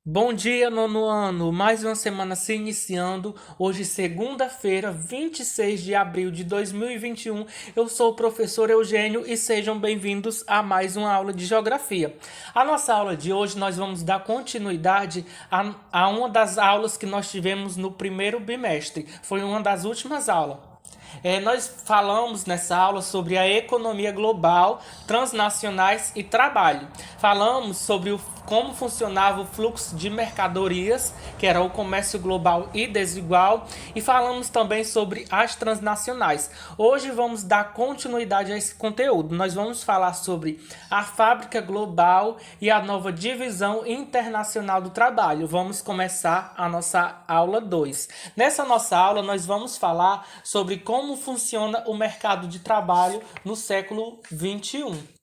Bom dia, nono ano! Mais uma semana se iniciando. Hoje, segunda-feira, 26 de abril de 2021. Eu sou o professor Eugênio e sejam bem-vindos a mais uma aula de Geografia. A nossa aula de hoje, nós vamos dar continuidade a uma das aulas que nós tivemos no primeiro bimestre. Foi uma das últimas aulas. Nós falamos nessa aula sobre a economia global, transnacionais e trabalho. Falamos sobre como funcionava o fluxo de mercadorias, que era o comércio global e desigual, e falamos também sobre as transnacionais. Hoje vamos dar continuidade a esse conteúdo. Nós vamos falar sobre a fábrica global e a nova divisão internacional do trabalho. Vamos começar a nossa aula 2. Nessa nossa aula, nós vamos falar sobre como funciona o mercado de trabalho no século 21.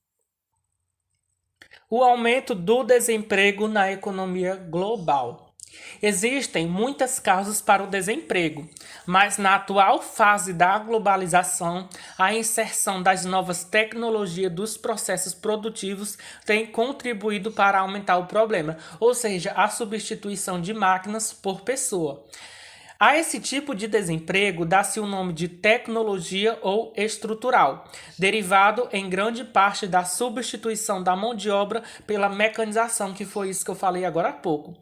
O aumento do desemprego na economia global. Existem muitas causas para o desemprego, mas na atual fase da globalização, a inserção das novas tecnologias dos processos produtivos tem contribuído para aumentar o problema, ou seja, a substituição de máquinas por pessoa. A esse tipo de desemprego dá-se o nome de tecnologia ou estrutural, derivado em grande parte da substituição da mão de obra pela mecanização, que foi isso que eu falei agora há pouco,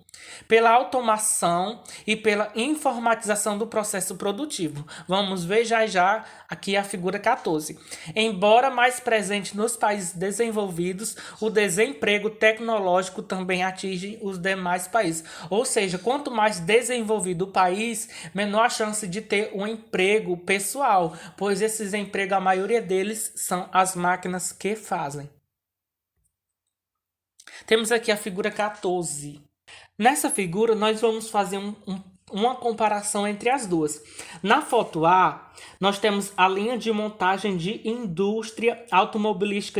pela automação e pela informatização do processo produtivo. Vamos ver já aqui a figura 14. Embora mais presente nos países desenvolvidos, o desemprego tecnológico também atinge os demais países. Ou seja, quanto mais desenvolvido o país, menor a chance de ter um emprego pessoal, pois esses empregos, a maioria deles, são as máquinas que fazem. Temos aqui a figura 14. Nessa figura, nós vamos fazer uma comparação entre as duas. Na foto A, nós temos a linha de montagem de indústria automobilística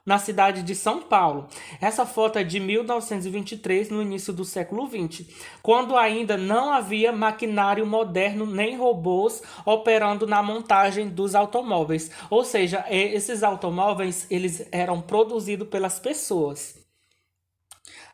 na cidade de São Paulo. Essa foto é de 1923, no início do século XX, quando ainda não havia maquinário moderno nem robôs operando na montagem dos automóveis. Ou seja, esses automóveis eles eram produzidos pelas pessoas.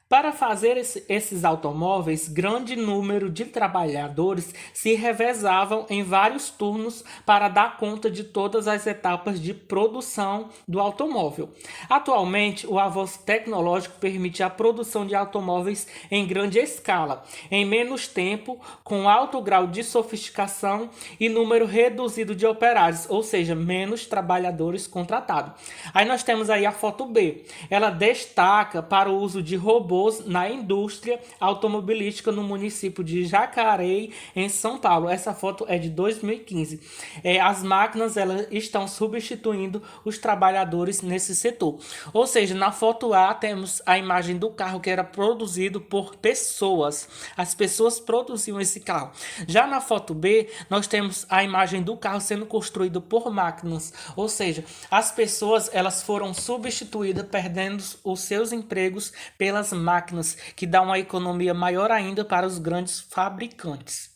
Para fazer esses automóveis, grande número de trabalhadores se revezavam em vários turnos para dar conta de todas as etapas de produção do automóvel. Atualmente, o avanço tecnológico permite a produção de automóveis em grande escala, em menos tempo, com alto grau de sofisticação e número reduzido de operários, ou seja, menos trabalhadores contratados. Aí nós temos aí a foto B. Ela destaca para o uso de robôs na indústria automobilística no município de Jacareí, em São Paulo. Essa foto é de 2015. As máquinas elas estão substituindo os trabalhadores nesse setor. Ou seja, na foto A temos a imagem do carro que era produzido por pessoas. As pessoas produziam esse carro. Já na foto B, nós temos a imagem do carro sendo construído por máquinas. Ou seja, as pessoas elas foram substituídas, perdendo os seus empregos pelas máquinas, que dá uma economia maior ainda para os grandes fabricantes.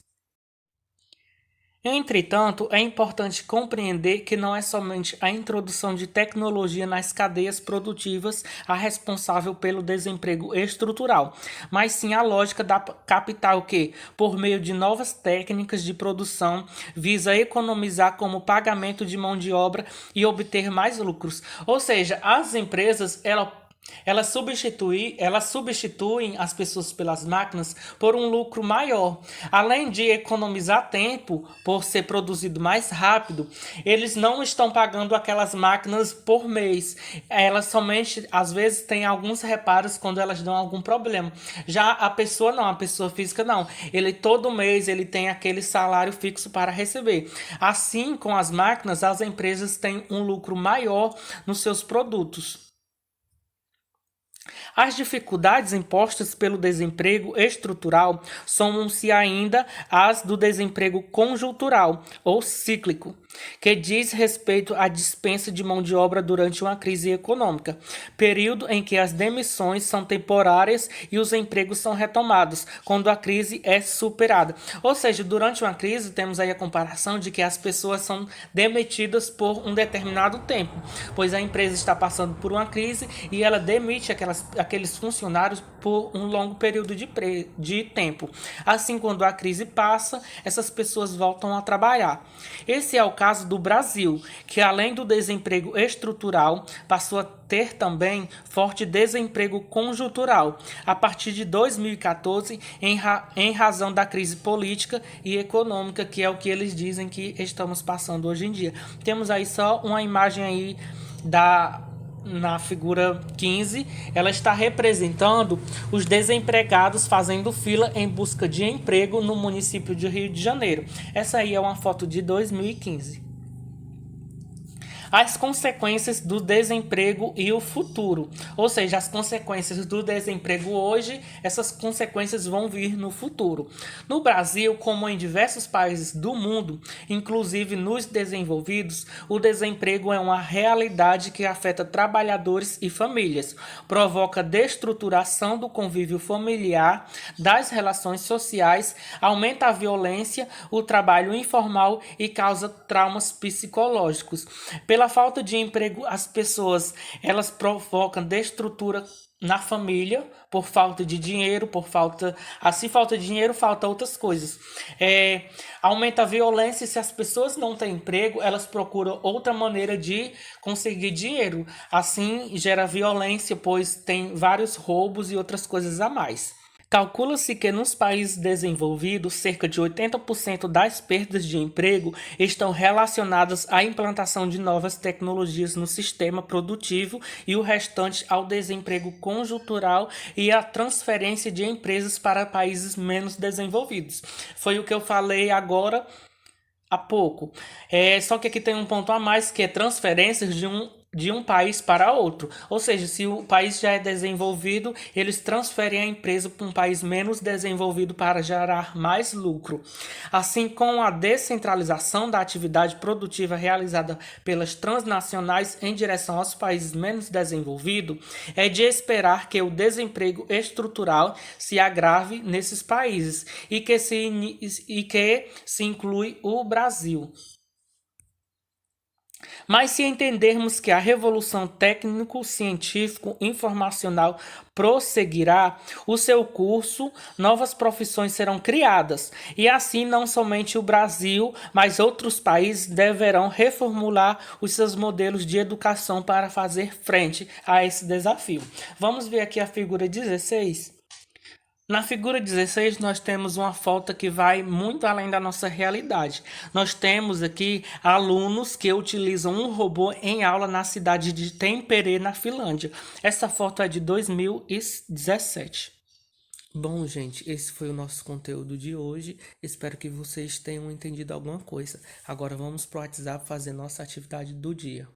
Entretanto, é importante compreender que não é somente a introdução de tecnologia nas cadeias produtivas a responsável pelo desemprego estrutural, mas sim a lógica da capital que, por meio de novas técnicas de produção, visa economizar como pagamento de mão de obra e obter mais lucros. Ou seja, as empresas elas substituem as pessoas pelas máquinas por um lucro maior. Além de economizar tempo por ser produzido mais rápido, eles não estão pagando aquelas máquinas por mês. Elas somente, às vezes, têm alguns reparos quando elas dão algum problema. Já a pessoa não, a pessoa física não. Ele todo mês ele tem aquele salário fixo para receber. Assim, com as máquinas, as empresas têm um lucro maior nos seus produtos. As dificuldades impostas pelo desemprego estrutural somam-se ainda às do desemprego conjuntural ou cíclico. que diz respeito à dispensa de mão de obra durante uma crise econômica, período em que as demissões são temporárias e os empregos são retomados, quando a crise é superada. Ou seja, durante uma crise, temos aí a comparação de que as pessoas são demitidas por um determinado tempo, pois a empresa está passando por uma crise e ela demite aqueles funcionários por um longo período de tempo. Assim, quando a crise passa, essas pessoas voltam a trabalhar. Esse é o caso do Brasil, que além do desemprego estrutural, passou a ter também forte desemprego conjuntural a partir de 2014, em razão da crise política e econômica, que é o que eles dizem que estamos passando hoje em dia. Temos aí só uma imagem aí na figura 15, ela está representando os desempregados fazendo fila em busca de emprego no município de Rio de Janeiro. Essa aí é uma foto de 2015. As consequências do desemprego e o futuro. Ou seja, as consequências do desemprego hoje, essas consequências vão vir no futuro. No Brasil, como em diversos países do mundo, inclusive nos desenvolvidos, o desemprego é uma realidade que afeta trabalhadores e famílias, provoca destruturação do convívio familiar, das relações sociais, aumenta a violência, o trabalho informal e causa traumas psicológicos. Pela falta de emprego, as pessoas elas provocam destrutura na família por falta de dinheiro, se falta de dinheiro, falta outras coisas. Aumenta a violência. Se as pessoas não têm emprego, elas procuram outra maneira de conseguir dinheiro. Assim gera violência, pois tem vários roubos e outras coisas a mais. Calcula-se que nos países desenvolvidos, cerca de 80% das perdas de emprego estão relacionadas à implantação de novas tecnologias no sistema produtivo e o restante ao desemprego conjuntural e à transferência de empresas para países menos desenvolvidos. Foi o que eu falei agora há pouco. Só que aqui tem um ponto a mais, que é transferências de um país para outro. Ou seja, se o país já é desenvolvido, eles transferem a empresa para um país menos desenvolvido para gerar mais lucro. Assim, com a descentralização da atividade produtiva realizada pelas transnacionais em direção aos países menos desenvolvidos, é de esperar que o desemprego estrutural se agrave nesses países e que se inclui o Brasil. Mas se entendermos que a revolução técnico-científico-informacional prosseguirá o seu curso, novas profissões serão criadas, e assim não somente o Brasil, mas outros países deverão reformular os seus modelos de educação para fazer frente a esse desafio. Vamos ver aqui a figura 16. Na figura 16, nós temos uma foto que vai muito além da nossa realidade. Nós temos aqui alunos que utilizam um robô em aula na cidade de Tampere, na Finlândia. Essa foto é de 2017. Bom, gente, esse foi o nosso conteúdo de hoje. Espero que vocês tenham entendido alguma coisa. Agora vamos para o WhatsApp fazer nossa atividade do dia.